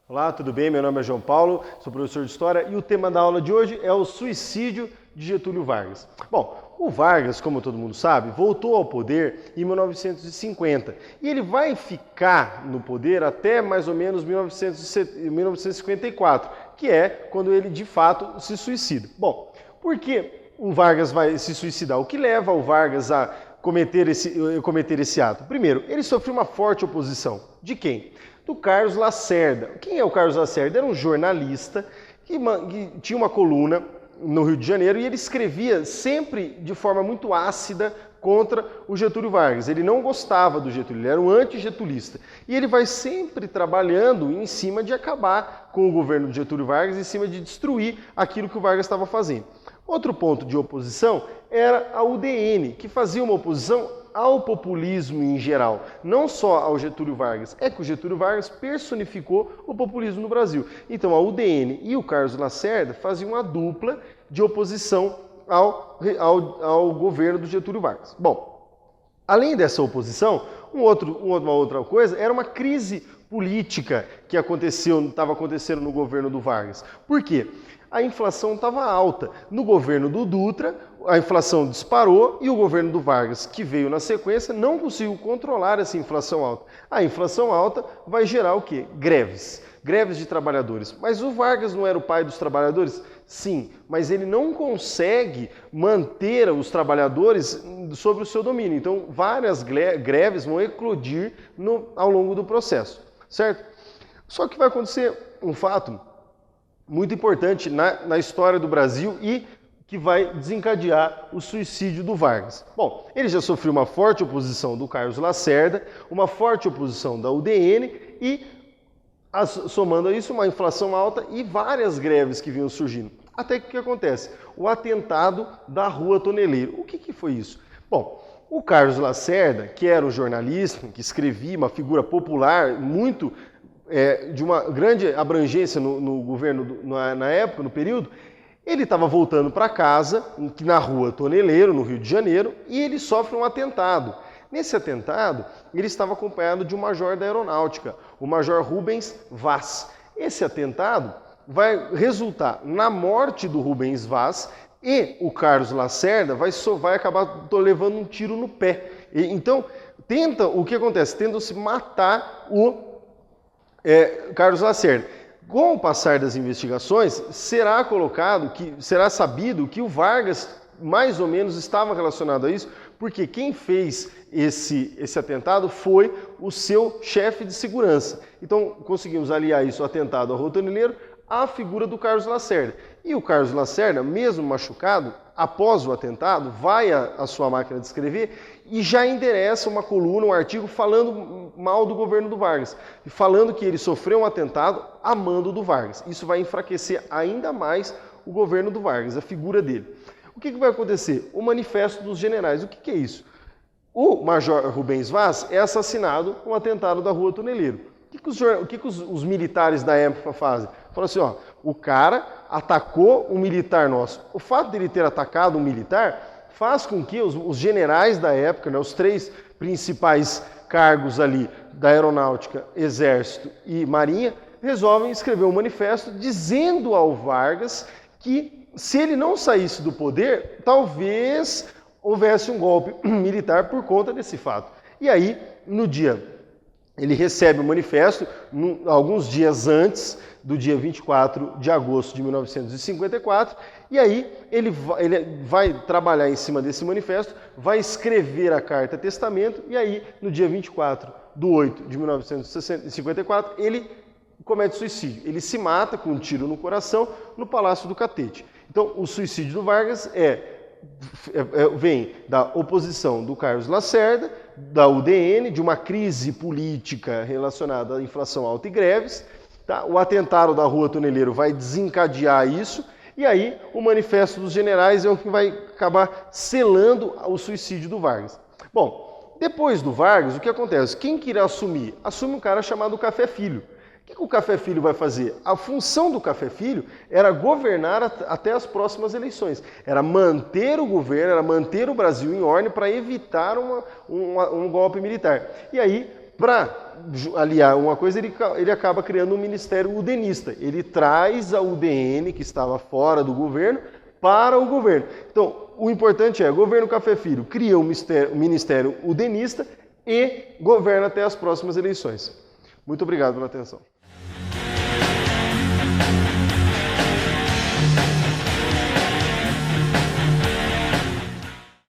Olá, tudo bem? Meu nome é João Paulo, sou professor de História e o tema da aula de hoje é o suicídio de Getúlio Vargas. Bom, o Vargas, como todo mundo sabe, voltou ao poder em 1950 e ele vai ficar no poder até mais ou menos 1954, que é quando ele de fato se suicida. Bom, por que o Vargas vai se suicidar? O que leva o Vargas a cometer esse ato? Primeiro, ele sofreu uma forte oposição. De quem? Do Carlos Lacerda. Quem é o Carlos Lacerda? Era um jornalista que tinha uma coluna no Rio de Janeiro e ele escrevia sempre de forma muito ácida contra o Getúlio Vargas. Ele não gostava do Getúlio, ele era um antigetulista. E ele vai sempre trabalhando em cima de acabar com o governo de Getúlio Vargas, em cima de destruir aquilo que o Vargas estava fazendo. Outro ponto de oposição era a UDN, que fazia uma oposição ao populismo em geral, não só ao Getúlio Vargas. É que o Getúlio Vargas personificou o populismo no Brasil. Então a UDN e o Carlos Lacerda faziam uma dupla de oposição ao governo do Getúlio Vargas. Bom, além dessa oposição, uma outra coisa era uma crise política que estava acontecendo no governo do Vargas. Por quê? A inflação estava alta. No governo do Dutra, a inflação disparou e o governo do Vargas, que veio na sequência, não conseguiu controlar essa inflação alta. A inflação alta vai gerar o quê? Greves. Greves de trabalhadores. Mas o Vargas não era o pai dos trabalhadores? Sim, mas ele não consegue manter os trabalhadores sob o seu domínio. Então, várias greves vão eclodir ao longo do processo, certo? Só que vai acontecer um fato muito importante na história do Brasil e que vai desencadear o suicídio do Vargas. Bom, ele já sofreu uma forte oposição do Carlos Lacerda, uma forte oposição da UDN e, somando a isso, uma inflação alta e várias greves que vinham surgindo. Até que o que acontece? O atentado da Rua Toneleiro. O que foi isso? Bom, o Carlos Lacerda, que era um jornalista, que escrevia, uma figura popular, muito de uma grande abrangência no governo na época, no período, ele estava voltando para casa, na Rua Toneleiro, no Rio de Janeiro, e ele sofre um atentado. Nesse atentado, ele estava acompanhado de um major da aeronáutica, o major Rubens Vaz. Esse atentado vai resultar na morte do Rubens Vaz e o Carlos Lacerda vai acabar levando um tiro no pé. Então, o que acontece? Tentam-se matar o Carlos Lacerda. Com o passar das investigações, será sabido que o Vargas mais ou menos estava relacionado a isso, porque quem fez esse atentado foi o seu chefe de segurança. Então, conseguimos aliar isso, o atentado ao Rua Toneleiro, à figura do Carlos Lacerda. E o Carlos Lacerda, mesmo machucado, após o atentado, vai à sua máquina de escrever e já endereça uma coluna, um artigo falando mal do governo do Vargas, falando que ele sofreu um atentado a mando do Vargas. Isso vai enfraquecer ainda mais o governo do Vargas, a figura dele. O que vai acontecer? O Manifesto dos Generais. O que é isso? O major Rubens Vaz é assassinado no atentado da Rua Toneleiro. O que os militares da época fazem? Falam assim, ó, o cara atacou um militar nosso. O fato dele ter atacado um militar faz com que os generais da época, né, os três principais cargos ali da Aeronáutica, Exército e Marinha, resolvem escrever um manifesto dizendo ao Vargas que se ele não saísse do poder, talvez houvesse um golpe militar por conta desse fato. E aí, ele recebe o manifesto alguns dias antes do dia 24 de agosto de 1954, e aí ele vai trabalhar em cima desse manifesto, vai escrever a carta testamento, e aí no dia 24 de 8 de 1954 ele comete suicídio. Ele se mata com um tiro no coração no Palácio do Catete. Então o suicídio do Vargas vem da oposição do Carlos Lacerda, da UDN, de uma crise política relacionada à inflação alta e greves. Tá? O atentado da Rua Toneleiro vai desencadear isso, e aí o Manifesto dos Generais é o que vai acabar selando o suicídio do Vargas. Bom, depois do Vargas, o que acontece? Quem que irá assumir? Assume um cara chamado Café Filho. O que o Café Filho vai fazer? A função do Café Filho era governar até as próximas eleições. Era manter o governo, era manter o Brasil em ordem para evitar um golpe militar. E aí, para aliar uma coisa, ele acaba criando um ministério udenista. Ele traz a UDN, que estava fora do governo, para o governo. Então, o importante é, o governo Café Filho cria um ministério udenista e governa até as próximas eleições. Muito obrigado pela atenção.